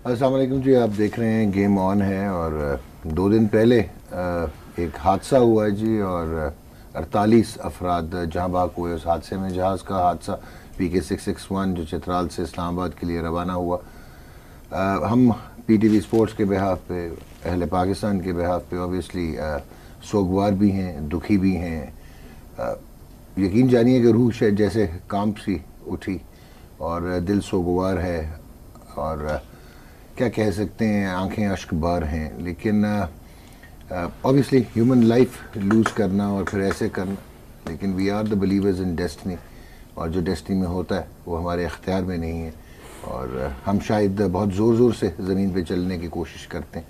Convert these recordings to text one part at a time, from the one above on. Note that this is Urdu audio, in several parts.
السلام علیکم جی، آپ دیکھ رہے ہیں گیم آن ہے اور 2 دن پہلے ایک حادثہ ہوا ہے جی اور 48 افراد جہاں بحق ہوئے اس حادثے میں۔ جہاز کا حادثہ PK661 جو چترال سے اسلام آباد کے لیے روانہ ہوا۔ ہم PTV اسپورٹس کے بہاف پہ، اہل پاکستان کے بہاف پہ اوبیسلی سوگوار بھی ہیں، دکھی بھی ہیں۔ یقین جانیے کہ روح شاید جیسے کانپ سی اٹھی اور دل سوگوار ہے اور کیا کہہ سکتے ہیں، آنکھیں اشک بار ہیں۔ لیکن اوبیسلی ہیومن لائف لوز کرنا اور پھر ایسے کرنا، لیکن we are the believers in destiny, اور جو ڈیسٹنی میں ہوتا ہے وہ ہمارے اختیار میں نہیں ہے، اور ہم شاید بہت زور زور سے زمین پہ چلنے کی کوشش کرتے ہیں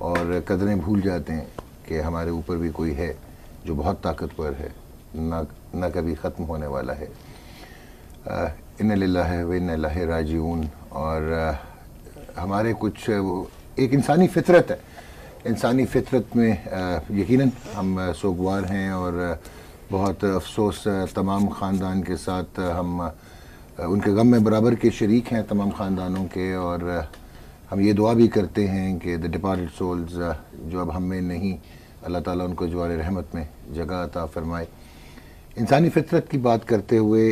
اور قدریں بھول جاتے ہیں کہ ہمارے اوپر بھی کوئی ہے جو بہت طاقتور ہے، نہ کبھی ختم ہونے والا ہے۔ اِنَّ لِلَّهِ وَإِنَّ إِلَيْهِ راجعون۔ اور ہمارے کچھ ایک انسانی فطرت ہے، انسانی فطرت میں یقیناً ہم سوگوار ہیں اور بہت افسوس تمام خاندان کے ساتھ ہم ان کے غم میں برابر کے شریک ہیں، تمام خاندانوں کے، اور ہم یہ دعا بھی کرتے ہیں کہ دی ڈپارٹڈ سولز جو اب ہم میں نہیں، اللہ تعالیٰ ان کو جوار رحمت میں جگہ عطا فرمائے۔ انسانی فطرت کی بات کرتے ہوئے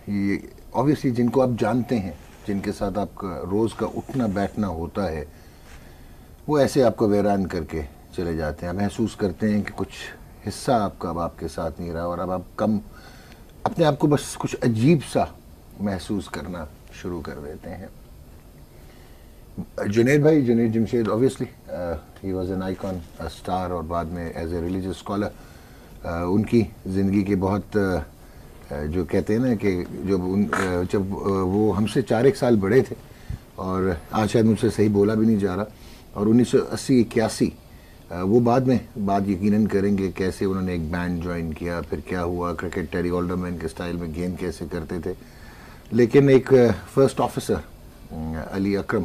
یہ اوبیسلی جن کو آپ جانتے ہیں، جن کے ساتھ آپ کا روز کا اٹھنا بیٹھنا ہوتا ہے، وہ ایسے آپ کو ویران کر کے چلے جاتے ہیں۔ آپ محسوس کرتے ہیں کہ کچھ حصہ آپ کا اب آپ کے ساتھ نہیں رہا، اور اب آپ کم اپنے آپ کو بس کچھ عجیب سا محسوس کرنا شروع کر دیتے ہیں۔ جنید بھائی، Junaid Jamshed, obviously he was an icon, star, اور بعد میں as a religious scholar in کی زندگی کے بہت جو کہتے ہیں نا کہ جب وہ ہم سے 4 سال بڑے تھے، اور آج شاید مجھ سے صحیح بولا بھی نہیں جا رہا، اور 1980-81 وہ بعد میں بات یقیناً کریں گے کیسے انہوں نے ایک بینڈ جوائن کیا، پھر کیا ہوا، کرکٹ ٹیری آلڈرمین کے سٹائل میں گیم کیسے کرتے تھے۔ لیکن ایک فرسٹ آفیسر علی اکرم،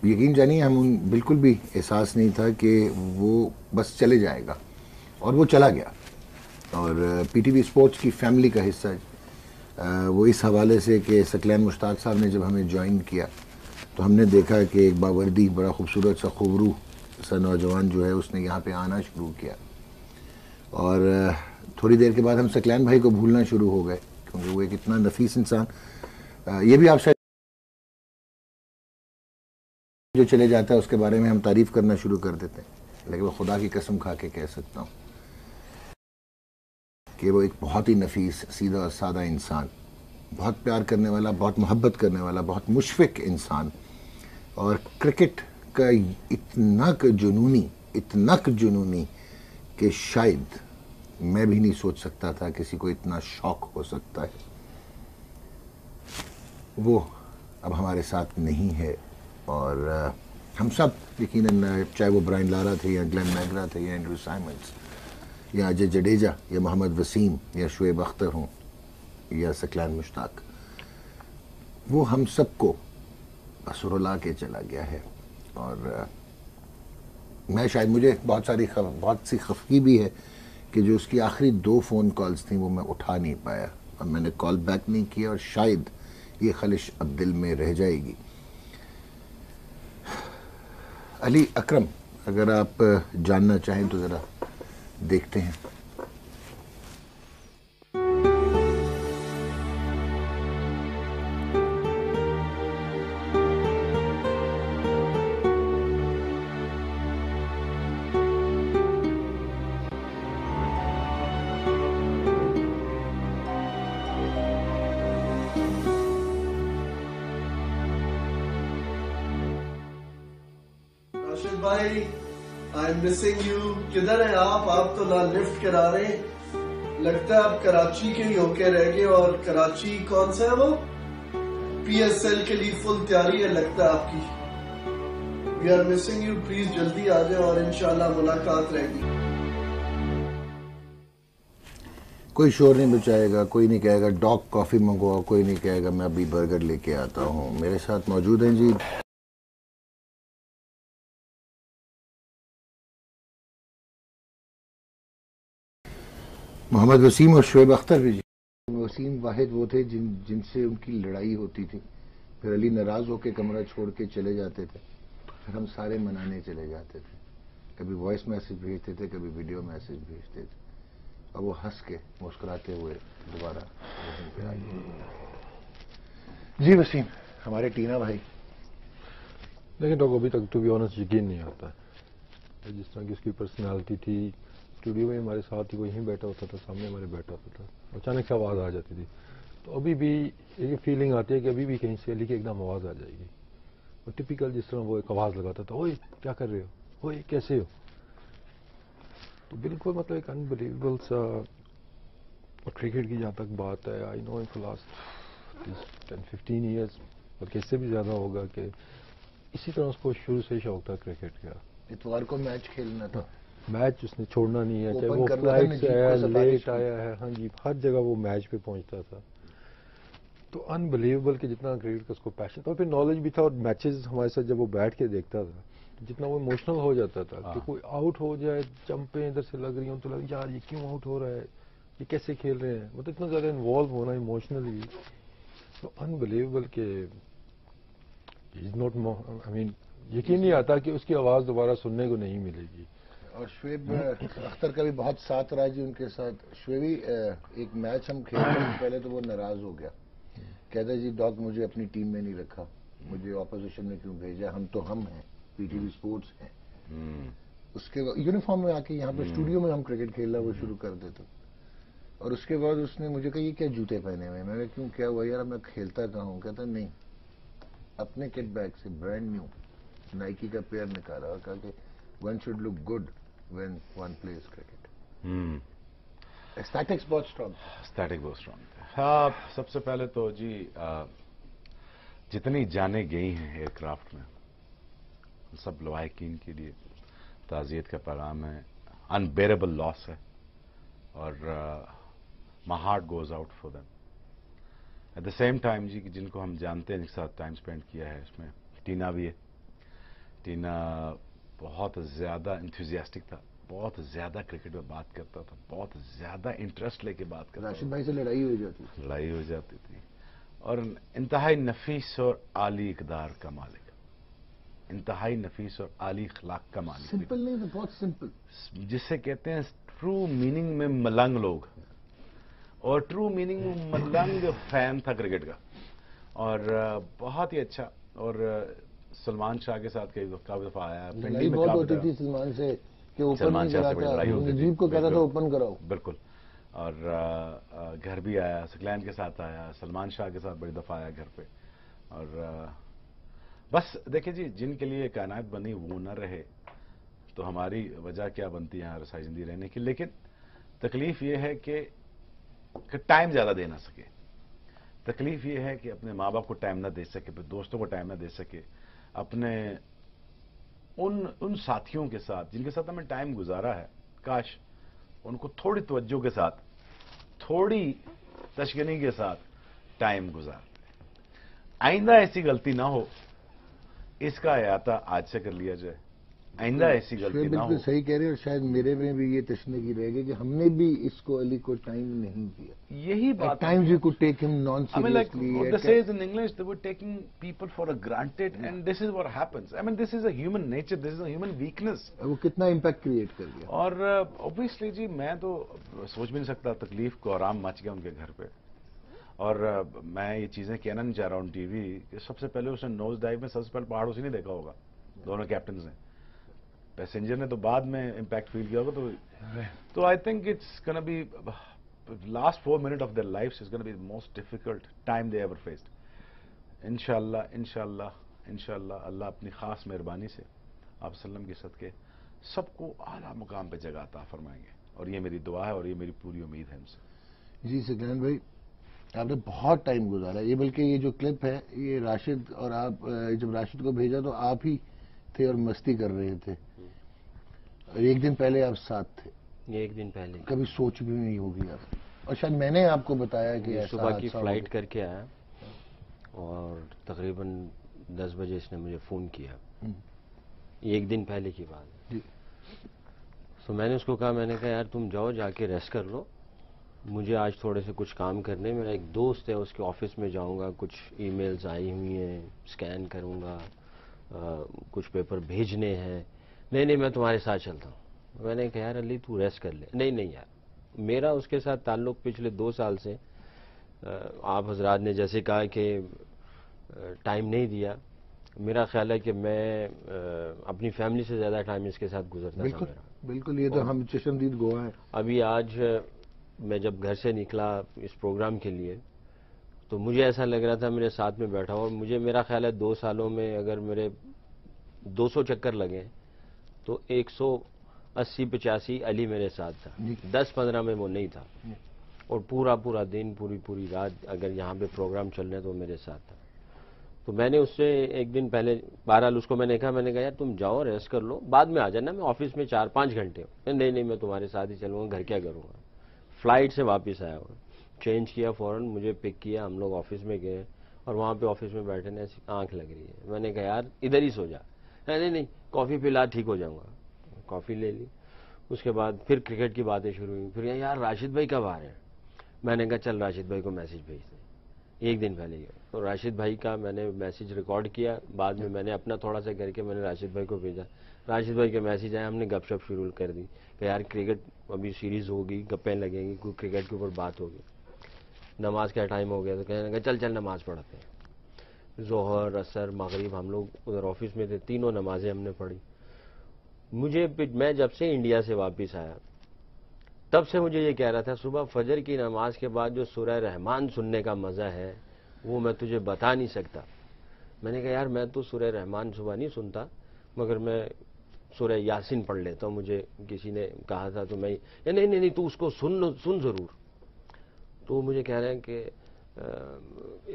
یقین جانیے ہم بالکل بھی احساس نہیں تھا کہ وہ بس چلے جائے گا، اور وہ چلا گیا۔ اور PTV اسپورٹس کی فیملی کا حصہ وہ اس حوالے سے کہ ثقلین مشتاق صاحب نے جب ہمیں جوائن کیا تو ہم نے دیکھا کہ ایک باوردی بڑا خوبصورت سا خوبرو سا نوجوان جو ہے اس نے یہاں پہ آنا شروع کیا، اور تھوڑی دیر کے بعد ہم ثقلین بھائی کو بھولنا شروع ہو گئے، کیونکہ وہ ایک اتنا نفیس انسان، یہ بھی آپ شاید جو چلے جاتا ہے اس کے بارے میں ہم تعریف کرنا شروع کر دیتے ہیں، لیکن وہ خدا کی قسم کھا کے کہہ سکتا ہوں کہ وہ ایک بہت ہی نفیس، سیدھا اور سادہ انسان، بہت پیار کرنے والا، بہت محبت کرنے والا، بہت مشفق انسان، اور کرکٹ کا اتنا جنونی کہ شاید میں بھی نہیں سوچ سکتا تھا کسی کو اتنا شوق ہو سکتا ہے۔ وہ اب ہمارے ساتھ نہیں ہے، اور ہم سب یقیناً چاہے وہ برائن لارا تھے یا گلین میگرا تھے یا اینڈریو سائمنز یا اجے جڈیجا یا محمد وسیم یا شعیب اختر ہوں یا ثقلین مشتاق، وہ ہم سب کو بس رلا کے چلا گیا ہے۔ اور میں شاید مجھے بہت سی خفگی بھی ہے کہ جو اس کی آخری 2 فون کالز تھیں وہ میں اٹھا نہیں پایا، اور میں نے کال بیک نہیں کیا، اور شاید یہ خلش اب دل میں رہ جائے گی۔ علی اکرم، اگر آپ جاننا چاہیں تو ذرا دیکھتے ہیں۔ راشد بھائی، آئی ایم مسنگ یو۔ کدھر ہیں آپ تو نہ لفٹ کرا رہے، لگتا ہے آپ کراچی کے ہی ہو کے رہ گئے، اور کراچی کون سا ہے وہ؟ PSL کے لیے فل تیاری ہے لگتا ہے آپ کی۔ We are missing you, please جلدی آ جائیں اور انشاءاللہ ملاقات رہے گی۔ کوئی شور نہیں بچائے گا، کوئی نہیں کہے گا ڈاگ کافی منگواؤ، کوئی نہیں کہے گا میں ابھی برگر لے کے آتا ہوں۔ میرے ساتھ موجود ہیں جی محمد وسیم اور شعیب اختر بھی۔ جی وسیم واحد وہ تھے جن سے ان کی لڑائی ہوتی تھی پھر علی ناراض ہو کے کمرہ چھوڑ کے چلے جاتے تھے، پھر ہم سارے منانے چلے جاتے تھے، کبھی وائس میسج بھیجتے تھے، کبھی ویڈیو میسج بھیجتے تھے، اور وہ ہنس کے مسکراتے ہوئے دوبارہ وہیں پہ آ گئے۔ جی وسیم، ہمارے ٹینا بھائی۔ لیکن ڈاکٹر ابھی تک ٹو بی آنسٹ یقین نہیں آتا ہے جس طرح کی اس کی پرسنالٹی تھی، اسٹوڈیو میں ہمارے ساتھ ہی وہ یہیں بیٹھا ہوتا تھا، سامنے ہمارے بیٹھا ہوتا تھا، اچانک سے آواز آ جاتی تھی، تو ابھی بھی ایک فیلنگ آتی ہے کہ ابھی بھی کہیں سے علی کی ایک دم آواز آ جائے گی، اور ٹپیکل جس طرح وہ ایک آواز لگاتا تھا، اوئے کیا کر رہے ہو، اوئے کیسے ہو، تو بالکل مطلب ایک انبلیویبل سا۔ اور کرکٹ کی جہاں تک بات ہے، آئی نو فور لاسٹ 10-15 ایئرس بلکہ اس سے بھی زیادہ ہوگا کہ اسی طرح اس کو شروع سے شوق تھا کرکٹ کا، اتوار کو میچ کھیلنا تھا، میچ اس نے چھوڑنا نہیں ہے، چاہے وہ کرنا تھا فلائٹ سے نجیب آیا، کو سفارش لیٹ کی۔ آیا ہے، ہاں جی ہر جگہ وہ میچ پہ پہنچتا تھا، تو انبلیویبل کہ جتنا کرکٹ کا اس کو پیشن تھا، اور پھر نالج بھی تھا، اور میچز ہمارے ساتھ جب وہ بیٹھ کے دیکھتا تھا جتنا وہ ایموشنل ہو جاتا تھا کہ کوئی آؤٹ ہو جائے، چمپیں ادھر سے لگ رہی ہوں تو لگ یار یہ کیوں آؤٹ ہو رہا ہے، یہ کیسے کھیل رہے ہیں، مطلب اتنا زیادہ انوالو ہونا ایموشنلی، تو انبلیویبل کہ آئی مین یقین نہیں آتا کہ اس کی آواز دوبارہ سننے کو نہیں ملے گی۔ اور شعیب اختر کا بھی بہت ساتھ رہا جی ان کے ساتھ۔ شعیبی ایک میچ ہم کھیلنے سے پہلے تو وہ ناراض ہو گیا، کہتا جی ڈاک مجھے اپنی ٹیم میں نہیں رکھا، مجھے اپوزیشن میں کیوں بھیجا، ہم تو ہم ہیں، پی ٹی وی اسپورٹس ہیں۔ اس کے یونیفارم میں آ کے یہاں پہ اسٹوڈیو میں ہم کرکٹ کھیلنا وہ شروع کر دیتے، اور اس کے بعد اس نے مجھے کہا یہ کیا جوتے پہنے ہوئے ہیں، میں نے کیوں کیا ہوا یار میں کھیلتا کہاں ہوں، کہتا نہیں، اپنے کٹ بیگ سے برانڈ نیو نائکی کا پیئر نکالا اور کہا کہ one should look good when one plays cricket. Aesthetics بہت اسٹرانگ، اسٹیٹک بہت اسٹرانگ ہے۔ ہاں سب سے پہلے تو جی جتنی جانیں گئی ہیں ایئر کرافٹ میں سب لواحقین کے لیے تعزیت کا پیغام ہے، انبیئربل لاس ہے، اور my heart goes out for them. At the same time جی جن کو ہم جانتے ہیں جن کے ساتھ ٹائم اسپینڈ کیا ہے، اس میں ٹینا بھی ہے۔ ٹینا بہت زیادہ انتھوزیاسٹک تھا، بہت زیادہ کرکٹ میں بات کرتا تھا، بہت زیادہ انٹرسٹ لے کے بات کرتا تھا، راشد بھائی سے لڑائی ہو جاتی تھی، لڑائی ہو جاتی تھی، اور انتہائی نفیس اور اعلی اقدار کا مالک، انتہائی نفیس اور اعلی اخلاق کا مالک، سمپل نہیں تھا، بہت سمپل، جسے کہتے ہیں ٹرو میننگ میں ملنگ لوگ، اور ٹرو میننگ میں ملنگ فین تھا کرکٹ کا، اور بہت ہی اچھا۔ اور سلمان شاہ کے ساتھ کئی دفعہ آیا، لڑائی بہت ہوتی تھی سلمان سے کہ اوپن سلمان نہیں شاہ سے بڑی لڑائی کراتا، ہوتی تھی، نجیب کو کہتا تھا اوپن کراؤ، بالکل، اور گھر بھی آیا، سکلین کے ساتھ آیا، سلمان شاہ کے ساتھ بڑی دفعہ آیا گھر پہ، اور بس دیکھیں جی جن کے لیے کائنات بنی وہ نہ رہے تو ہماری وجہ کیا بنتی ہے یہاں رسائی زندگی رہنے کی۔ لیکن تکلیف یہ ہے کہ ٹائم زیادہ دے نہ سکے، تکلیف یہ ہے کہ اپنے ماں باپ کو ٹائم نہ دے سکے، پھر دوستوں کو ٹائم نہ دے سکے، اپنے ان ساتھیوں کے ساتھ جن کے ساتھ ہمیں ٹائم گزارا ہے، کاش ان کو تھوڑی توجہ کے ساتھ، تھوڑی تشکنی کے ساتھ ٹائم گزارتے۔ آئندہ ایسی غلطی نہ ہو، اس کا احاطہ آج سے کر لیا جائے، آئندہ ایسی غلطی نہ ہو۔ بالکل صحیح کہہ رہے ہیں، اور شاید میرے میں بھی یہ تشنگی رہے گی کہ ہم نے بھی اس کو علی کو ٹائم نہیں دیا، یہی بات ٹائمز وی کوڈ ٹیک ہم naan I mean, like seriously, what they say is in English, they were taking people for granted, and this is what happens. I mean, this is a human nature, this is a human weakness. وہ کتنا امپیکٹ کریٹ کر گیا۔ اور obviously جی میں تو سوچ بھی نہیں سکتا، تکلیف کو آرام مچ گیا ان کے گھر پہ، اور میں یہ چیزیں کہنا نہیں چاہ رہا ہوں ٹی وی کہ سب سے پہلے اس نے نوز ڈائیو میں سب سے پہلے پہاڑوں سے نہیں دیکھا ہوگا، دونوں کیپٹنز نے، پیسنجر نے تو بعد میں امپیکٹ فیل کیا ہوگا، تو I think it's gonna be last 4 minutes of their lives is going to be the most difficult time they ever faced. انشاءاللہ اللہ اپنی خاص مہربانی سے آپ وسلم کے صدقے سب کو اعلیٰ مقام پہ جگہ عطا فرمائیں گے، اور یہ میری دعا ہے اور یہ میری پوری امید ہے ان سے۔ جی سکلین بھائی، آپ نے بہت ٹائم گزارا یہ، بلکہ یہ جو کلپ ہے یہ راشد اور آپ جب راشد کو بھیجا تو آپ ہی تھے اور مستی کر رہے تھے، اور ایک دن پہلے آپ ساتھ تھے، ایک دن پہلے کبھی سوچ بھی نہیں ہوگی آپ، اور شاید میں نے آپ کو بتایا کہ ایسا صبح کی حادثہ ہو فلائٹ گیا۔ کر کے آیا، اور تقریباً 10 بجے اس نے مجھے فون کیا، ایک دن پہلے کی بات ہے۔ جی تو میں نے اس کو کہا، میں نے کہا یار تم جاؤ، جا کے ریسٹ کر لو، مجھے آج تھوڑے سے کچھ کام کرنے، میرا ایک دوست ہے، اس کے آفس میں جاؤں گا، کچھ ای میلز آئی ہوئی ہیں اسکین کروں گا، کچھ پیپر بھیجنے ہیں. نہیں میں تمہارے ساتھ چلتا ہوں. میں نے کہا یار علی تو ریسٹ کر لے. نہیں یار، میرا اس کے ساتھ تعلق پچھلے 2 سال سے، آپ حضرات نے جیسے کہا کہ ٹائم نہیں دیا، میرا خیال ہے کہ میں اپنی فیملی سے زیادہ ٹائم اس کے ساتھ گزرتا تھا بالکل میرا. بالکل، یہ تو ہم چشمدید گواہ ہیں. ابھی آج میں جب گھر سے نکلا اس پروگرام کے لیے تو مجھے ایسا لگ رہا تھا میرے ساتھ میں بیٹھا ہوا، اور میرا خیال ہے 2 سالوں میں اگر میرے 200 چکر لگے تو 180-85 علی میرے ساتھ تھا، 10-15 میں وہ نہیں تھا. اور پورا دن پوری رات اگر یہاں پہ پروگرام چل رہے ہیں تو وہ میرے ساتھ تھا. تو میں نے اس سے ایک دن پہلے بہرحال اس کو میں نے کہا یار تم جاؤ ریسٹ کر لو، بعد میں آ جانا، میں آفس میں 4-5 گھنٹے ہوں. نہیں میں تمہارے ساتھ ہی چلوں گا، گھر کیا کروں گا. فلائٹ سے واپس آیا ہوں، چینج کیا، فوراً مجھے پک کیا، ہم لوگ آفس میں گئے، اور وہاں پہ آفس میں بیٹھے ایسی آنکھ لگ رہی ہے. میں نے کہا یار ادھر ہی سو جا. نہیں کافی پلا ٹھیک ہو جاؤں گا. کافی لے لی. اس کے بعد پھر کرکٹ کی باتیں شروع ہوئی. پھر یار راشد بھائی کب آ رہے ہیں؟ میں نے کہا چل راشد بھائی کو میسج بھیج دیں. ایک دن پہلے ہی تو راشد بھائی کا میں نے میسج ریکارڈ کیا، بعد میں نے اپنا تھوڑا سا کر کے میں نے راشد بھائی کو بھیجا. راشد بھائی کے میسج آئے، ہم نے گپ شپ شروع کر دی کہ یار کرکٹ ابھی سیریز ہوگی، گپیں لگیں گی، کوئی کرکٹ کے اوپر بات ہوگی. نماز کا ٹائم ہو گیا تو کہنے لگا چل نماز پڑھتے ہیں. ظہر، عصر، مغرب ہم لوگ ادھر آفس میں تھے، تینوں نمازیں ہم نے پڑھی. میں جب سے انڈیا سے واپس آیا تب سے مجھے یہ کہہ رہا تھا صبح فجر کی نماز کے بعد جو سورہ رحمان سننے کا مزہ ہے وہ میں تجھے بتا نہیں سکتا. میں نے کہا یار میں تو سورہ رحمان صبح نہیں سنتا، مگر میں سورہ یاسین پڑھ لیتا ہوں. مجھے کسی نے کہا تھا تو میں نہیں تو اس کو سن ضرور. تو مجھے کہہ رہے ہیں کہ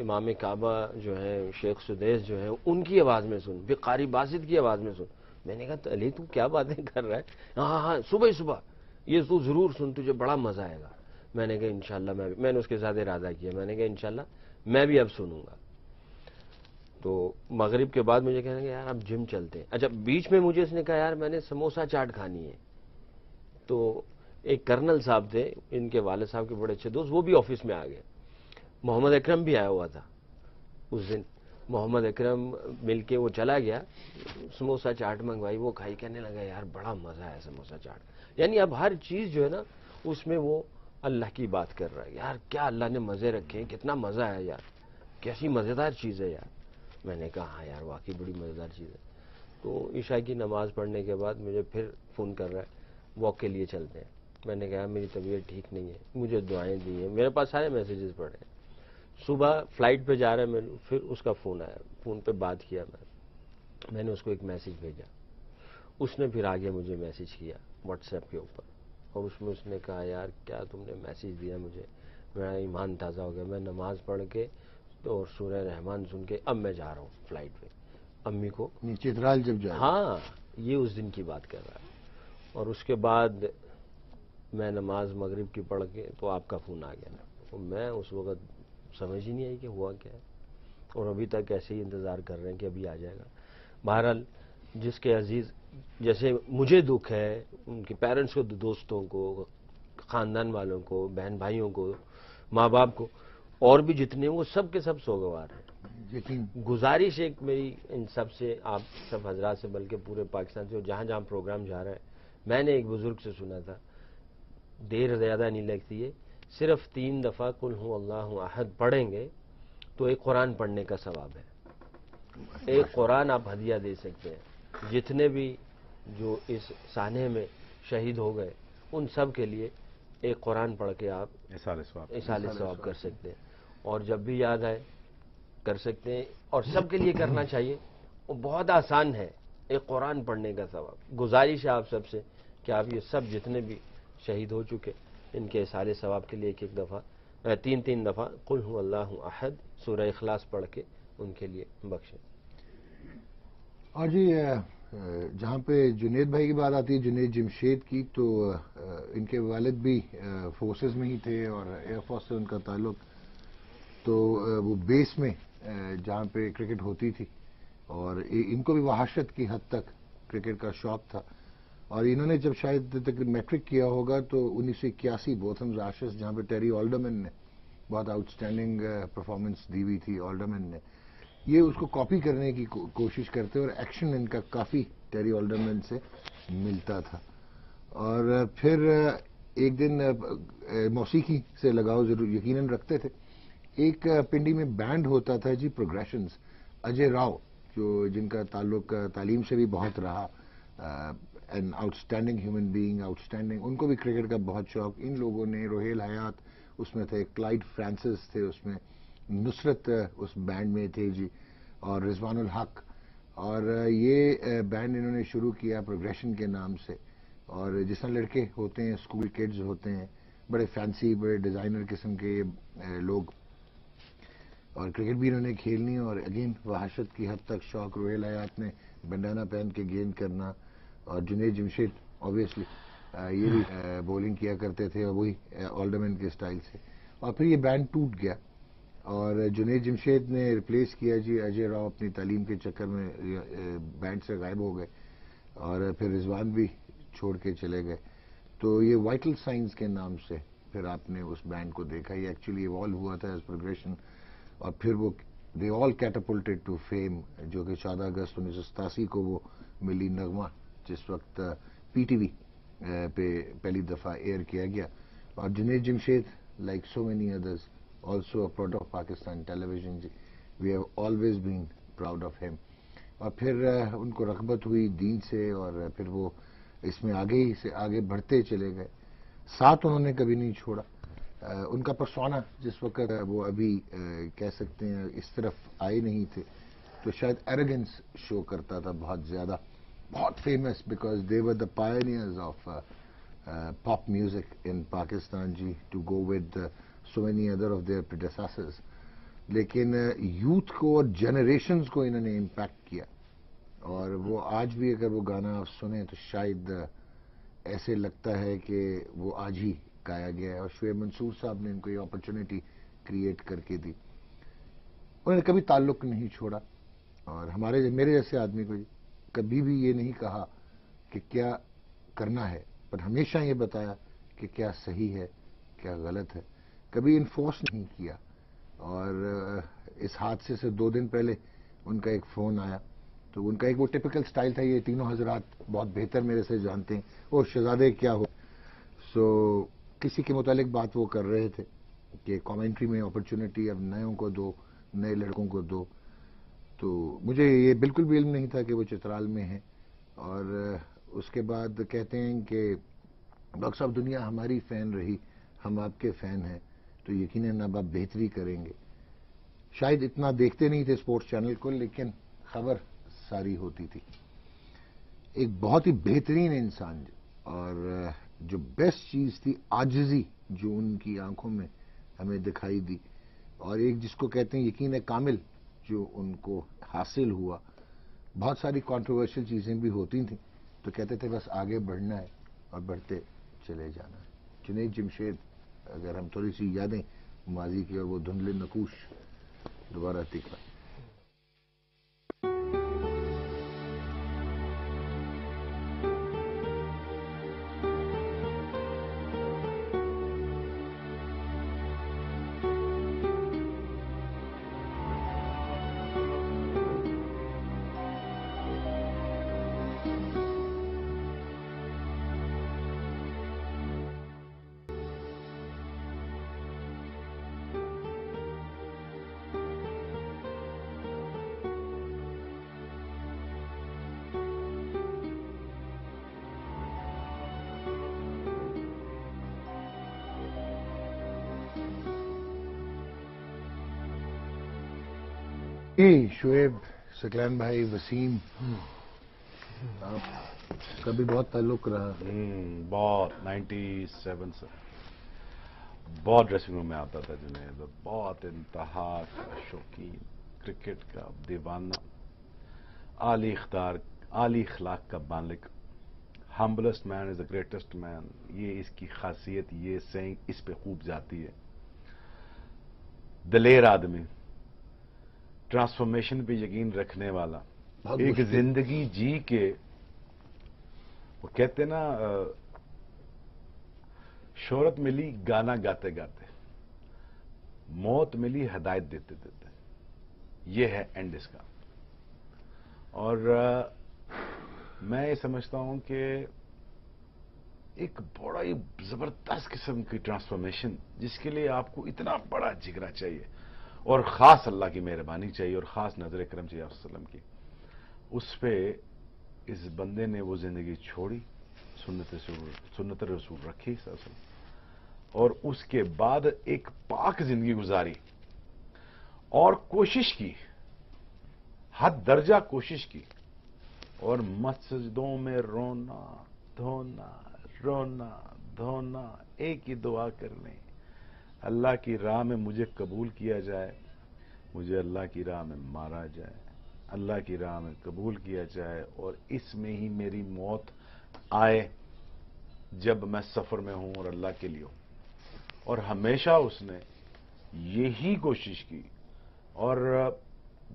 امام کعبہ جو ہے شیخ سدیس جو ہے ان کی آواز میں سن، پھر قاری باسط کی آواز میں سن. میں نے کہا علی تو کیا باتیں کر رہا ہے؟ ہاں صبح یہ تو ضرور سن، تجھے بڑا مزہ آئے گا. میں نے کہا انشاءاللہ میں نے اس کے ساتھ ارادہ کیا، میں نے کہا انشاءاللہ میں بھی اب سنوں گا. تو مغرب کے بعد مجھے کہنے کہ یار اب جم چلتے ہیں. اچھا بیچ میں مجھے اس نے کہا یار میں نے سموسہ چاٹ کھانی ہے. تو ایک کرنل صاحب تھے، ان کے والد صاحب کے بڑے اچھے دوست، وہ بھی آفس میں آ گئے. محمد اکرم بھی آیا ہوا تھا اس دن. محمد اکرم مل کے وہ چلا گیا، سموسہ چاٹ منگوائی، وہ کھائی، کہنے لگا یار بڑا مزہ ہے سموسہ چاٹ. یعنی اب ہر چیز جو ہے نا اس میں وہ اللہ کی بات کر رہا ہے. یار کیا اللہ نے مزے رکھے ہیں، کتنا مزہ ہے یار، کیسی مزیدار چیز ہے یار. میں نے کہا ہاں یار واقعی بڑی مزیدار چیز ہے. تو عشاء کی نماز پڑھنے کے بعد مجھے پھر فون کر رہا ہے واک کے لیے چلتے ہیں. میں نے کہا میری طبیعت ٹھیک نہیں ہے، مجھے دعائیں دی ہیں، میرے پاس سارے میسیجز پڑے ہیں. صبح فلائٹ پہ جا رہا ہے، پھر اس کا فون آیا، فون پہ بات کیا، میں نے اس کو ایک میسیج بھیجا. اس نے پھر آگے مجھے میسیج کیا واٹس ایپ کے اوپر، اور اس نے کہا یار کیا تم نے میسیج دیا مجھے، میرا ایمان تازہ ہو گیا. میں نماز پڑھ کے اور سورہ رحمان سن کے اب میں جا رہا ہوں فلائٹ پہ امی کو. چترال جب جا ہاں یہ اس دن کی بات کر رہا ہے. اور اس کے بعد میں نماز مغرب کی پڑھ کے تو آپ کا فون آ گیا. تو میں اس وقت سمجھ ہی نہیں آئی کہ ہوا کیا ہے، اور ابھی تک ایسے ہی انتظار کر رہے ہیں کہ ابھی آ جائے گا. بہرحال جس کے عزیز جیسے مجھے دکھ ہے، ان کے پیرنٹس کو، دوستوں کو، خاندان والوں کو، بہن بھائیوں کو، ماں باپ کو، اور بھی جتنے وہ سب کے سب سوگوار ہیں. یقین. گزارش ایک میری ان سب سے، آپ سب حضرات سے، بلکہ پورے پاکستان سے، جہاں جہاں پروگرام جا رہا ہے، میں نے ایک بزرگ سے سنا تھا، دیر زیادہ نہیں لگتی ہے، صرف 3 دفعہ قل هو اللہ احد پڑھیں گے تو ایک قرآن پڑھنے کا ثواب ہے. ایک قرآن آپ ہدیہ دے سکتے ہیں. جتنے بھی جو اس سانحے میں شہید ہو گئے ان سب کے لیے ایک قرآن پڑھ کے آپ اصال ثواب کر سکتے ہیں. اور جب بھی یاد آئے کر سکتے ہیں، اور سب کے لیے کرنا چاہیے. وہ بہت آسان ہے، ایک قرآن پڑھنے کا ثواب. گزارش ہے آپ سب سے کہ آپ یہ سب جتنے بھی شہید ہو چکے ان کے اصال ثواب کے لیے ایک دفعہ 3 دفعہ قل هو اللہ احد سورہ اخلاص پڑھ کے ان کے لیے بخشیں. اور جی جہاں پہ جنید بھائی کی بات آتی ہے، جنید جمشید کی، تو ان کے والد بھی فورسز میں ہی تھے اور ایئر فورس سے ان کا تعلق. تو وہ بیس میں جہاں پہ کرکٹ ہوتی تھی، اور ان کو بھی وحشت کی حد تک کرکٹ کا شوق تھا. اور انہوں نے جب شاید تک میٹرک کیا ہوگا تو 1981 بوتھمز ایشز جہاں پہ ٹیری آلڈرمن نے بہت آؤٹ اسٹینڈنگ پرفارمنس دی ہوئی تھی آلڈرمن نے، یہ اس کو کاپی کرنے کی کوشش کرتے اور ایکشن ان کا کافی ٹیری آلڈرمن سے ملتا تھا. اور پھر ایک دن موسیقی سے لگاؤ ضرور یقیناً رکھتے تھے. ایک پنڈی میں بینڈ ہوتا تھا جی پروگریشنز، اجے راؤ جو جن کا تعلق تعلیم سے بھی بہت رہا، an outstanding human being, outstanding, ان کو بھی کرکٹ کا بہت شوق. ان لوگوں نے روہیل حیات اس میں تھے، کلائڈ فرانسس تھے اس میں، نصرت اس بینڈ میں تھے جی، اور رضوان الحق. اور یہ بینڈ انہوں نے شروع کیا پروگریشن کے نام سے. اور جس طرح لڑکے ہوتے ہیں اسکول کڈز ہوتے ہیں بڑے فینسی بڑے ڈیزائنر قسم کے یہ لوگ، اور کرکٹ بھی انہوں نے کھیلنی. اور اگین وحشت کی حد تک شوق روہیل حیات نے بنڈانا پہن کے گیند کرنا. اور جنید جمشید آبویسلی یہ بھی بولنگ کیا کرتے تھے اور وہی آلڈرمین کے سٹائل سے. اور پھر یہ بینڈ ٹوٹ گیا اور جنید جمشید نے ریپلیس کیا جی اجے راؤ اپنی تعلیم کے چکر میں بینڈ سے غائب ہو گئے. اور پھر رضوان بھی چھوڑ کے چلے گئے. تو یہ وائٹل سائنس کے نام سے پھر آپ نے اس بینڈ کو دیکھا. یہ ایکچولی ایوالو ہوا تھا ایز پروگریشن. اور پھر وہ دے آل کیٹاپلٹڈ ٹو فیم، جو کہ 14 اگست 1987 کو وہ ملی نغمہ جس وقت پی ٹی وی پہ پہلی دفعہ ایئر کیا گیا. اور Junaid Jamshed like so many others also a proud of Pakistan television. جی we have always been proud of him. اور پھر ان کو رغبت ہوئی دین سے اور پھر وہ اس میں آگے ہی سے آگے بڑھتے چلے گئے. ساتھ انہوں نے کبھی نہیں چھوڑا. ان کا پرسونا جس وقت وہ ابھی کہہ سکتے ہیں اس طرف آئے نہیں تھے تو شاید ایروگنس شو کرتا تھا بہت زیادہ. بہت famous because they were the pioneers of pop music in Pakistan جی، to go with so many other of their predecessors. لیکن یوتھ کو اور جنریشنز کو انہوں نے امپیکٹ کیا. اور وہ آج بھی اگر وہ گانا سنیں تو شاید ایسے لگتا ہے کہ وہ آج ہی گایا گیا ہے. اور شعیب منصور صاحب نے ان کو یہ اپرچونٹی کریٹ کر کے دی. انہوں نے کبھی تعلق نہیں چھوڑا اور میرے جیسے آدمی کو کبھی بھی یہ نہیں کہا کہ کیا کرنا ہے، پر ہمیشہ یہ بتایا کہ کیا صحیح ہے کیا غلط ہے. کبھی انفورس نہیں کیا. اور اس حادثے سے 2 دن پہلے ان کا ایک فون آیا تو ان کا ایک وہ ٹپیکل سٹائل تھا، یہ تینوں حضرات بہت بہتر میرے سے جانتے ہیں، اور شہزادے کیا ہو. سو کسی کے متعلق بات وہ کر رہے تھے کہ کامنٹری میں اپرچونٹی اب نئےوں کو دو، نئے لڑکوں کو دو. تو مجھے یہ بالکل بھی علم نہیں تھا کہ وہ چترال میں ہیں. اور اس کے بعد کہتے ہیں کہ ڈاکٹر صاحب دنیا ہماری فین رہی، ہم آپ کے فین ہیں تو یقیناً اب آپ بہتری کریں گے. شاید اتنا دیکھتے نہیں تھے اسپورٹس چینل کو لیکن خبر ساری ہوتی تھی. ایک بہت ہی بہترین انسان اور جو بیسٹ چیز تھی عاجزی جو ان کی آنکھوں میں ہمیں دکھائی دی، اور ایک جس کو کہتے ہیں یقین کامل جو ان کو حاصل ہوا. بہت ساری کانٹروورشل چیزیں بھی ہوتی تھیں تو کہتے تھے بس آگے بڑھنا ہے اور بڑھتے چلے جانا ہے. جنید جمشید اگر ہم تھوڑی سی یادیں ماضی کی اور وہ دھندلے نقوش دوبارہ تکرا. شعیب، سکلین بھائی، وسیم، آپ کا بھی بہت تعلق رہا. بہت 97 سے بہت ڈریسنگ روم میں آتا تھا جنید، بہت انتہا کا شوقین، کرکٹ کا دیوانہ، اعلی اخلاق کا مالک. ہمبلسٹ مین از دا گریٹسٹ مین، یہ اس کی خاصیت، یہ سینگ اس پہ خوب جاتی ہے. دلیر آدمی، ٹرانسفارمیشن پہ یقین رکھنے والا، ایک زندگی جی کے وہ کہتے نا شہرت ملی گانا گاتے گاتے، موت ملی ہدایت دیتے دیتے، یہ ہے اینڈ اس کا. اور میں یہ سمجھتا ہوں کہ ایک بڑا ہی زبردست قسم کی ٹرانسفارمیشن جس کے لیے آپ کو اتنا بڑا جگرا چاہیے اور خاص اللہ کی مہربانی چاہیے اور خاص نظر کرم چاہیے آپ وسلم کی، اس پہ اس بندے نے وہ زندگی چھوڑی، سنت رسول رکھی صلی اللہ علیہ وسلم، اور اس کے بعد ایک پاک زندگی گزاری اور کوشش کی، حد درجہ کوشش کی، اور مسجدوں میں رونا دھونا رونا دھونا، ایک ہی دعا کرنے، اللہ کی راہ میں مجھے قبول کیا جائے، مجھے اللہ کی راہ میں مارا جائے، اللہ کی راہ میں قبول کیا جائے، اور اس میں ہی میری موت آئے جب میں سفر میں ہوں اور اللہ کے لیے ہوں. اور ہمیشہ اس نے یہی کوشش کی. اور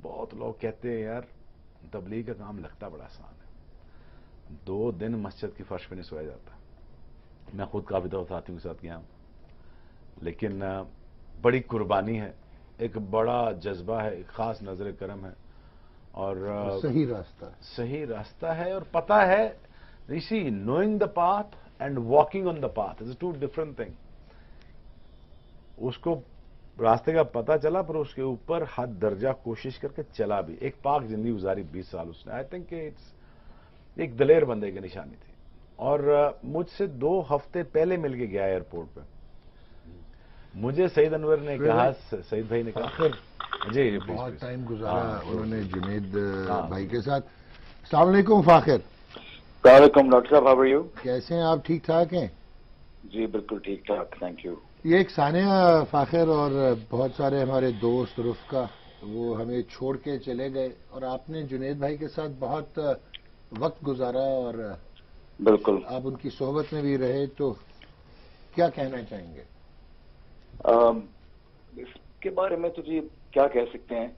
بہت لوگ کہتے ہیں یار تبلیغ کا کام لگتا بڑا آسان ہے، 2 دن مسجد کی فرش پہ نہیں سویا جاتا. میں خود کافی دفعہ ساتھیوں کے ساتھ گیا ہوں، لیکن بڑی قربانی ہے، ایک بڑا جذبہ ہے، ایک خاص نظر کرم ہے، اور صحیح راستہ ہے. اور پتہ ہے اسی knowing the path and walking on the path is 2 different thing. اس کو راستے کا پتہ چلا پر اس کے اوپر حد درجہ کوشش کر کے چلا بھی. ایک پاک زندگی گزاری 20 سال اس نے. آئی تھنک کہ ایک دلیر بندے کی نشانی تھی. اور مجھ سے 2 ہفتے پہلے مل کے گیا ایئرپورٹ پہ. مجھے سعید انور نے کہا، سعید بھائی نے کہا جی بہت ٹائم گزارا انہوں نے جنید بھائی کے ساتھ. السلام علیکم فاخر. السلام علیکم ڈاکٹر صاحب، ہاؤ آر یو؟ کیسے ہیں آپ؟ ٹھیک ٹھاک ہیں؟ جی بالکل ٹھیک ٹھاک، تھینک یو. یہ ایک ثانیہ فاخر اور بہت سارے ہمارے دوست رفقا وہ ہمیں چھوڑ کے چلے گئے، اور آپ نے جنید بھائی کے ساتھ بہت وقت گزارا اور بالکل آپ ان کی صحبت میں بھی رہے، تو کیا کہنا چاہیں گے؟ اس کے بارے میں تو جی کیا کہہ سکتے ہیں،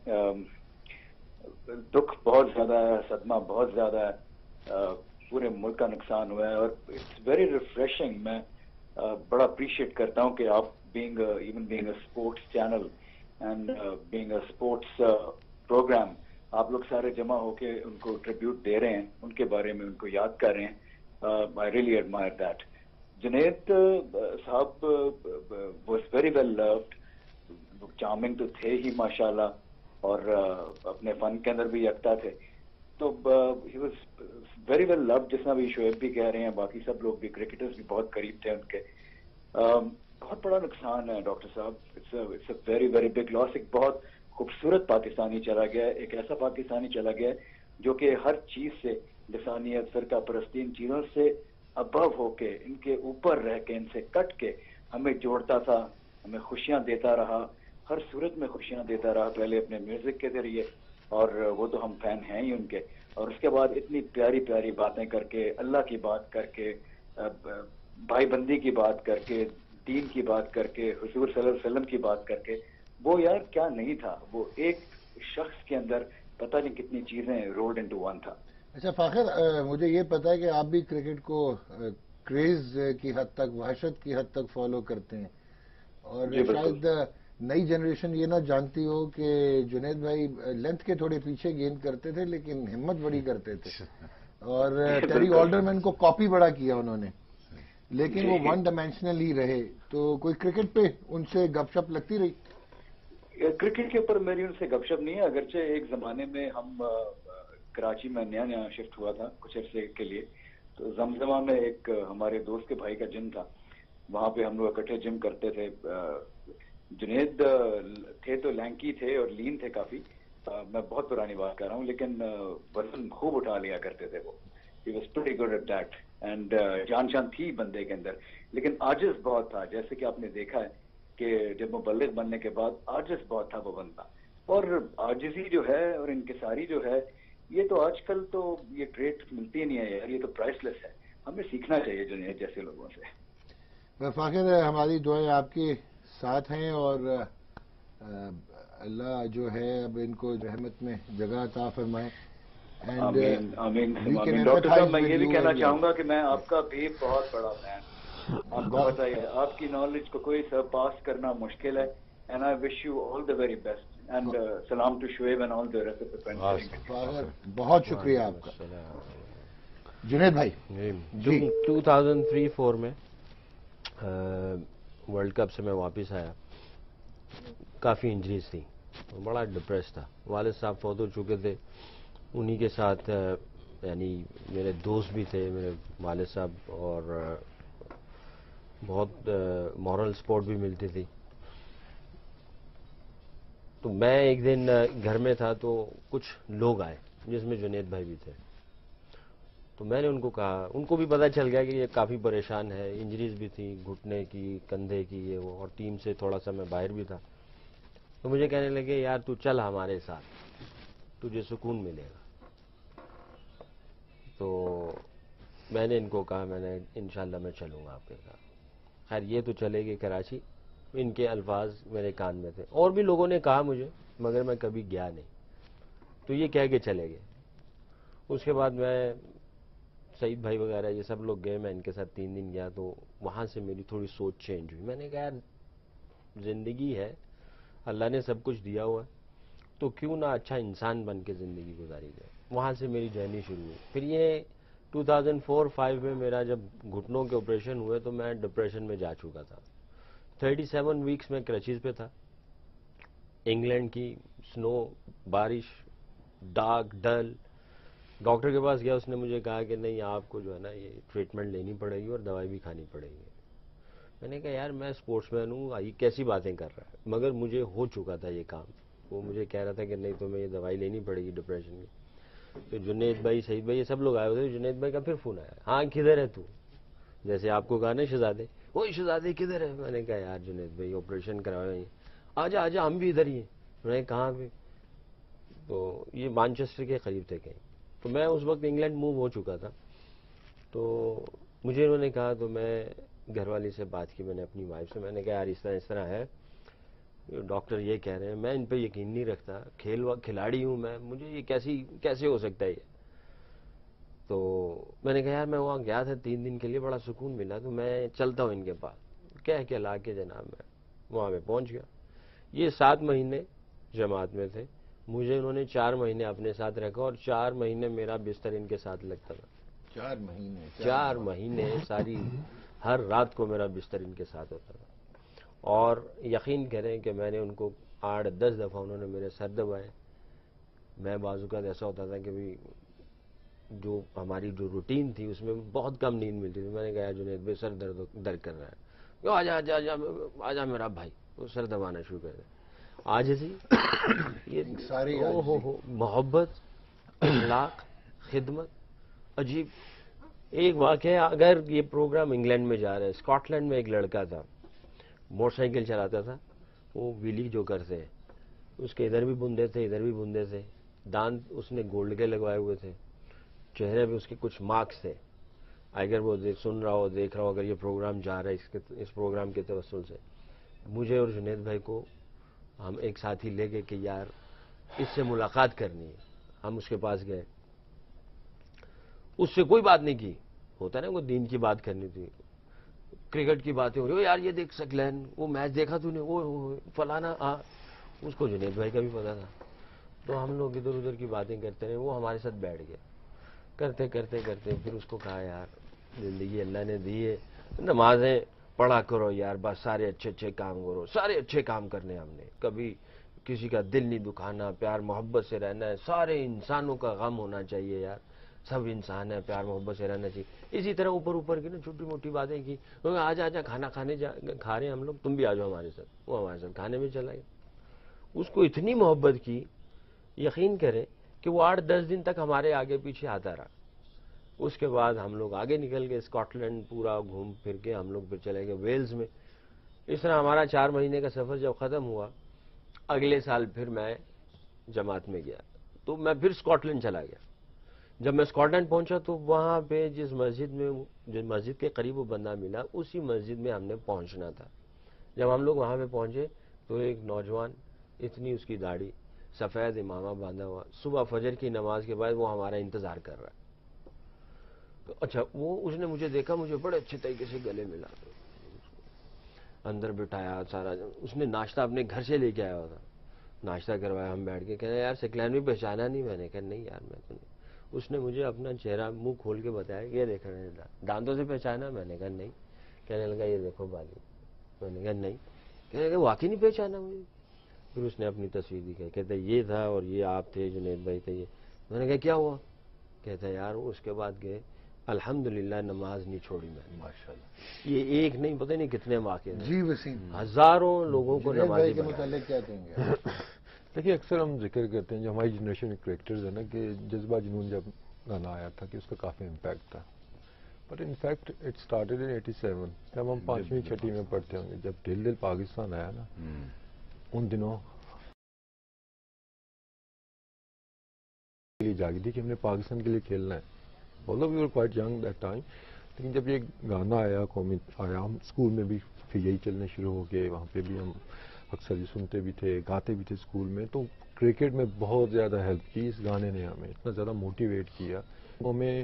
دکھ بہت زیادہ ہے، صدمہ بہت زیادہ ہے، پورے ملک کا نقصان ہوا ہے. اور اٹس ویری ریفریشنگ. میں بڑا اپریشیٹ کرتا ہوں کہ آپ even being a sports channel and being a sports program, آپ لوگ سارے جمع ہو کے ان کو ٹریبیوٹ دے رہے ہیں، ان کے بارے میں ان کو یاد کر رہے ہیں. I really admire that. Junaid sahab was very well loved, charming تو تھے ہی ماشاءاللہ، اور اپنے فن کے اندر بھی یکتا تھے. تو he was very well loved, جس طرح بھی شعیب بھی کہہ رہے ہیں، باقی سب لوگ بھی، کرکٹرز بھی بہت قریب تھے ان کے. بہت بڑا نقصان ہے doctor sahab. It's a very very big loss. ایک بہت خوبصورت پاکستانی چلا گیا ہے، ایک ایسا پاکستانی چلا گیا ہے جو کہ ہر چیز سے، لسانیت، فرقہ پرستی، ان چیزوں سے ابو ہو کے، ان کے اوپر رہ کے، ان سے کٹ کے ہمیں جوڑتا تھا، ہمیں خوشیاں دیتا رہا، ہر صورت میں خوشیاں دیتا رہا. پہلے اپنے میوزک کے ذریعے، اور وہ تو ہم فین ہیں ہی ان کے، اور اس کے بعد اتنی پیاری پیاری باتیں کر کے، اللہ کی بات کر کے، بھائی بندی کی بات کر کے، دین کی بات کر کے، حضور صلی اللہ علیہ وسلم کی بات کر کے. وہ یار کیا نہیں تھا، وہ ایک شخص کے اندر پتہ نہیں کتنی چیزیں رولڈ انٹو ون تھا. اچھا فاخر، مجھے یہ پتا ہے کہ آپ بھی کرکٹ کو کریز کی حد تک، وحشت کی حد تک فالو کرتے ہیں، اور شاید نئی جنریشن یہ نہ جانتی ہو کہ جنید بھائی لینتھ کے تھوڑے پیچھے گیند کرتے تھے لیکن ہمت بڑی کرتے تھے، اور ٹیری آلڈرمین کو کاپی بڑا کیا انہوں نے، لیکن وہ 1 ڈائمینشنل ہی رہے. تو کوئی کرکٹ پہ ان سے گپ شپ لگتی رہی؟ کرکٹ کے اوپر میری ان سے گپ شپ نہیں ہے، اگرچہ ایک زمانے میں ہم کراچی میں نیا نیا شفٹ ہوا تھا کچھ عرصے کے لیے، تو زمزمہ میں ایک ہمارے دوست کے بھائی کا جم تھا، وہاں پہ ہم لوگ اکٹھے جم کرتے تھے. جنید تھے تو لینکی تھے اور لین تھے کافی، میں بہت پرانی بات کر رہا ہوں، لیکن وزن خوب اٹھا لیا کرتے تھے وہ. He was pretty good at that, and جان شان تھی بندے کے اندر، لیکن عاجز بہت تھا. جیسے کہ آپ نے دیکھا ہے کہ جب مبلغ بننے کے بعد عاجز بہت تھا وہ بندہ. اور عاجزی جو ہے اور انکساری جو ہے، یہ تو آج کل تو یہ ٹریٹ ملتی نہیں ہے یار، یہ تو پرائس لیس ہے. ہمیں سیکھنا چاہیے جنید جیسے لوگوں سے. فاخر، ہماری دعائیں آپ کے ساتھ ہیں، اور اللہ جو ہے اب ان کو رحمت میں جگہ عطا فرمائے. آمین آمین we can آمین. ڈاکٹر empathize صاحب میں with یہ بھی you کہنا as well. چاہوں گا کہ میں آپ کا بھی بہت بڑا فین ہوں. آپ کو پتہ ہے آپ کی نالج کو کوئی سرپاس کرنا مشکل ہے. And I wish you all the very best and salaam to Shoaib and all the rest of the friends. Fazil بہت شکریہ آپ کا. جنید بھائی جی 2003-04 میں ورلڈ کپ سے میں واپس آیا. کافی انجریز تھی, بڑا ڈپریس تھا. والد صاحب فوت ہو چکے تھے, انہی کے ساتھ یعنی میرے دوست بھی تھے میرے والد صاحب, اور بہت مورل سپورٹ بھی ملتی تھی. تو میں ایک دن گھر میں تھا تو کچھ لوگ آئے جس میں جنید بھائی بھی تھے. تو میں نے ان کو کہا, ان کو بھی پتہ چل گیا کہ یہ کافی پریشان ہے, انجریز بھی تھی گھٹنے کی کندھے کی یہ وہ, اور ٹیم سے تھوڑا سا میں باہر بھی تھا. تو مجھے کہنے لگے یار تو چل ہمارے ساتھ, تجھے سکون ملے گا. تو میں نے ان کو کہا میں نے انشاءاللہ میں چلوں گا آپ کے ساتھ. خیر یہ تو چلے گئے کراچی. ان کے الفاظ میرے کان میں تھے, اور بھی لوگوں نے کہا مجھے, مگر میں کبھی گیا نہیں. تو یہ کہہ کے چلے گئے. اس کے بعد میں سعید بھائی وغیرہ یہ سب لوگ گئے, میں ان کے ساتھ 3 دن گیا. تو وہاں سے میری تھوڑی سوچ چینج ہوئی. میں نے کہا یار زندگی ہے, اللہ نے سب کچھ دیا ہوا ہے, تو کیوں نہ اچھا انسان بن کے زندگی گزاری جائے. وہاں سے میری جرنی شروع ہوئی. پھر یہ 2004-05 میں میرا جب گھٹنوں کے آپریشن ہوئے تو میں ڈپریشن میں جا چکا تھا. 37 ویکس میں کرچیز پہ تھا. انگلینڈ کی سنو, بارش, ڈارک, ڈل. ڈاکٹر کے پاس گیا, اس نے مجھے کہا کہ نہیں آپ کو جو ہے نا یہ ٹریٹمنٹ لینی پڑے گی اور دوائی بھی کھانی پڑے گی. میں نے کہا یار میں اسپورٹس مین ہوں, یہ کیسی باتیں کر رہا ہے. مگر مجھے ہو چکا تھا یہ کام. وہ مجھے کہہ رہا تھا کہ نہیں تمہیں یہ دوائی لینی پڑے گی ڈپریشن کی. تو جنید بھائی سعید بھائی یہ سب لوگ آئے ہوئے تھے. جنید بھائی کا پھر فون آیا, ہاں کدھر ہے تو, جیسے آپ کو کہا نا شہزادے, وہی شہزادے کدھر ہے. میں نے کہا یار جنید بھائی آپریشن کرایا, آجا آجا ہم بھی ادھر ہی ہیں. میں نے کہاں پہ, تو یہ مانچسٹر کے قریب تھے کہیں. تو میں اس وقت انگلینڈ موو ہو چکا تھا. تو مجھے انہوں نے کہا, تو میں گھر والی سے بات کی میں نے اپنی وائف سے. میں نے کہا یار اس طرح ہے, ڈاکٹر یہ کہہ رہے ہیں, میں ان پہ یقین نہیں رکھتا, کھلاڑی ہوں میں, مجھے یہ کیسے ہو سکتا ہے یہ. تو میں نے کہا یار میں وہاں گیا تھا 3 دن کے لیے, بڑا سکون ملا, تو میں چلتا ہوں ان کے پاس. کہہ کے لا کے جناب میں وہاں پہ پہنچ گیا. یہ 7 مہینے جماعت میں تھے. مجھے انہوں نے 4 مہینے اپنے ساتھ رکھا, اور 4 مہینے میرا بستر ان کے ساتھ لگتا تھا. 4 مہینے ساری ہر رات کو میرا بستر ان کے ساتھ ہوتا تھا. اور یقین کریں کہ میں نے ان کو 8-10 دفعہ انہوں نے میرے سر دبائے. میں بعض اوقات ایسا ہوتا تھا کہ بھی جو ہماری جو روٹین تھی اس میں بہت کم نیند ملتی تھی. میں نے کہا جنید بھائی سر درد کر رہا ہے, آجا آجا آجا آجا میرا بھائی, وہ سر دبانا شروع کر دیا. آج ہی یہ ساری محبت, اخلاق, خدمت, عجیب. ایک واقعہ, اگر یہ پروگرام انگلینڈ میں جا رہا ہے, اسکاٹ لینڈ میں ایک لڑکا تھا, موٹر سائیکل چلاتا تھا, وہ ویلی جو کرتے ہیں, اس کے ادھر بھی بندے تھے ادھر بھی بندے تھے, دانت اس نے گولڈ کے لگوائے ہوئے تھے, چہرے پہ اس کے کچھ مارکس تھے. اگر وہ سن رہا ہو دیکھ رہا ہو, اگر یہ پروگرام جا رہا ہے اس پروگرام کے توسل سے, مجھے اور جنید بھائی کو ہم ایک ساتھی لے گئے کہ یار اس سے ملاقات کرنی ہے. ہم اس کے پاس گئے, اس سے کوئی بات نہیں کی, ہوتا نا وہ دین کی بات کرنی تھی, کرکٹ کی باتیں ہو رہی, یار یہ دیکھ سکلین وہ میچ دیکھا تو نے, وہ فلانا. اس کو جنید بھائی کا بھی پتا تھا. تو ہم لوگ ادھر ادھر کی باتیں کرتے رہے. وہ ہمارے ساتھ بیٹھ گیا. کرتے کرتے کرتے پھر اس کو کہا یار زندگی اللہ نے دی ہے, نمازیں پڑھا کرو یار, بس سارے اچھے کام کرو. سارے اچھے کام کرنے ہم نے, کبھی کسی کا دل نہیں دکھانا, پیار محبت سے رہنا ہے, سارے انسانوں کا غم ہونا چاہیے یار, سب انسان ہے, پیار محبت سے رہنا چاہیے. اسی طرح اوپر کی نا چھوٹی موٹی باتیں کی. آجا آجا کھانا کھا رہے ہیں ہم لوگ, تم بھی آ جاؤ ہمارے ساتھ. وہ ہمارے ساتھ کھانے میں چلا گیا. اس کو اتنی محبت کی, یقین کریں کہ وہ 8-10 دن تک ہمارے آگے پیچھے آتا رہا. اس کے بعد ہم لوگ آگے نکل گئے, اسکاٹ لینڈ پورا گھوم پھر کے ہم لوگ پھر چلے گئے ویلز میں. اس طرح ہمارا 4 مہینے کا سفر جب ختم ہوا, اگلے سال پھر میں جماعت میں گیا, تو میں پھر اسکاٹ لینڈ چلا گیا. جب میں اسکاٹ لینڈ پہنچا تو وہاں پہ جس مسجد کے قریب وہ بندہ ملا, اسی مسجد میں ہم نے پہنچنا تھا. جب ہم لوگ وہاں پہ پہنچے تو ایک نوجوان, اتنی اس کی داڑھی, سفید امامہ باندھا ہوا، صبح فجر کی نماز کے بعد وہ ہمارا انتظار کر رہا ہے. تو اچھا وہ اس نے مجھے دیکھا، مجھے بڑے اچھے طریقے سے گلے ملا، اندر بٹھایا سارا. اس نے ناشتہ اپنے گھر سے لے کے آیا ہوا تھا، ناشتہ کروایا. ہم بیٹھ کے کہنے یار سکلین بھی پہچانا نہیں. میں نے کہا نہیں یار میں تو نہیں. اس نے مجھے اپنا چہرہ منہ کھول کے بتایا کہ یہ دیکھ رہے ہیں دانتوں سے پہچانا. میں نے کہا نہیں. کہنے لگا یہ دیکھو بالی. میں نے کہا نہیں. کہنے لگا واقعی نہیں پہچانا مجھے. پھر اس نے اپنی تصویر دکھائی، کہتا یہ تھا اور یہ آپ تھے جنید بھائی تھے یہ. میں نے کہا کیا ہوا؟ کہتا یار اس کے بعد گئے الحمدللہ نماز نہیں چھوڑی میں نے. ماشاءاللہ. یہ ایک نہیں پتہ نہیں کتنے واقعے ہیں. جی وسیم، ہزاروں لوگوں کو جنید نمازی بھائی کے بنایا. متعلق کیا کہیں گے؟ دیکھیے اکثر ہم ذکر کرتے ہیں جو ہماری جنریشن کے کریکٹرز ہیں نا کہ جذبہ جنون جب گانا آیا تھا کہ اس کا کافی امپیکٹ تھا. But in fact it started in 87 جب ہم 5ویں 6ٹھی میں پڑھتے ہوں گے. جب دل دل پاکستان آیا نا ان دنوں جاگی تھی کہ ہم نے پاکستان کے لیے کھیلنا ہے. although we were quite young that time. لیکن جب یہ گانا آیا قومی آیا ہم اسکول میں بھی پھر یہی چلنے شروع ہو گئے. وہاں پہ بھی ہم اکثر یہ سنتے بھی تھے گاتے بھی تھے اسکول میں. تو کرکٹ میں بہت زیادہ ہیلپ کی اس گانے نے. ہمیں اتنا زیادہ موٹیویٹ کیا. ہمیں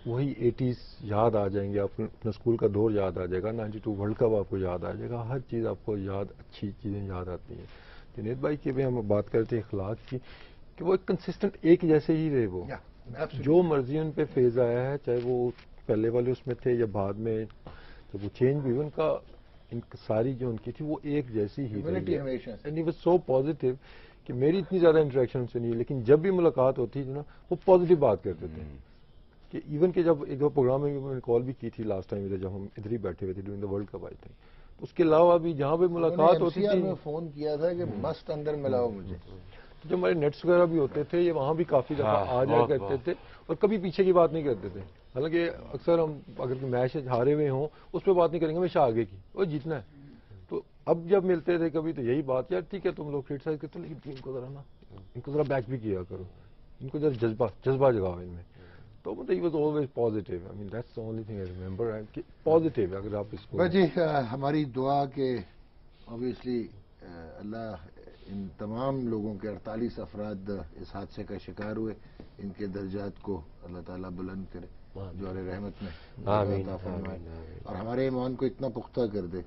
وہی 80s یاد آ جائیں گے. اپنا اسکول کا دور یاد آ جائے گا. 92 ورلڈ کپ آپ کو یاد آ جائے گا. ہر چیز آپ کو یاد، اچھی چیزیں یاد آتی ہیں. جنید بھائی کی بھی ہم بات کرتے ہیں اخلاق کی کہ وہ ایک کنسسٹنٹ ایک جیسے ہی رہے. وہ جو مرضی ان پہ فیز آیا ہے چاہے وہ پہلے والے اس میں تھے یا بعد میں جب وہ چینج بھی ان کا ساری جو ان کی تھی وہ ایک جیسی ہی رہی. And he was so positive کہ میری اتنی زیادہ انٹریکشن سے نہیں لیکن جب بھی ملاقات ہوتی تھی نا وہ پازیٹیو بات کرتے تھے. کہ ایون کہ جب ایک دو پروگرام میں میں نے کال بھی کی تھی لاسٹ ٹائم جب ہم ادھر ہی بیٹھے ہوئے تھے during the world cup I think. اس کے علاوہ بھی جہاں پہ ملاقات ہوتی تھی میں فون کیا تھا کہ مست اندر ملاؤ مجھے. جو ہمارے نیٹس وغیرہ بھی ہوتے تھے یہ وہاں بھی کافی دفعہ آ جایا کرتے تھے اور کبھی پیچھے کی بات نہیں کرتے تھے. حالانکہ اکثر ہم اگر میچ ہارے ہوئے ہوں اس پہ بات نہیں کریں گے ہمیشہ آگے کی اور جیتنا ہے. تو اب جب ملتے تھے کبھی تو یہی بات یار ٹھیک ہے تم لوگ کرٹیسائز کرتے ہو لیکن ان کو ذرا نا ان کو ذرا بیک بھی کیا کرو. ان کو ذرا جذبہ جگاؤ ان میں. تو مطلب he was always positive. I mean that's the only thing I remember کہ پازیٹیو. اگر آپ اس کو جی ہماری دعا کہ اوبیسلی اللہ ان تمام لوگوں کے 48 افراد اس حادثے کا شکار ہوئے ان کے درجات کو اللہ تعالیٰ بلند کرے، جوار رحمت میں عطا فرمائے اور ہمارے ایمان کو اتنا پختہ کر دے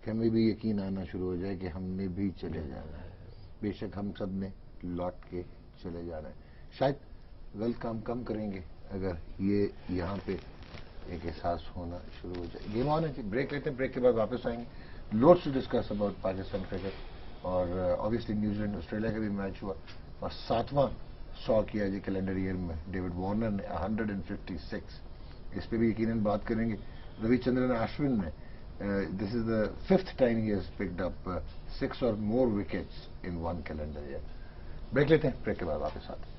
کہ ہمیں بھی یقین آنا شروع ہو جائے کہ ہم نے بھی چلے جانا ہے. بے شک ہم سب نے لوٹ کے چلے جانا ہے. شاید غلط کام کم کریں گے اگر یہ یہاں پہ ایک احساس ہونا شروع ہو جائے. گیم آن ہے، بریک لیتے ہیں. بریک کے بعد واپس آئیں گے. Lots to discuss about Pakistan cricket اور اوبیسلی نیوزی لینڈ آسٹریلیا کا بھی میچ ہوا اور 7واں 100 کیا جی کیلنڈر ایئر میں ڈیوڈ وارنر نے 156. اس پہ بھی یقیناً بات کریں گے. روی چندرن اشون نے دس از دا 5th time he has picked up 6 اور مور وکٹس ان 1 کیلنڈر ایئر. بریک لیتے ہیں. بریک کے بعد واپس آتے ہیں.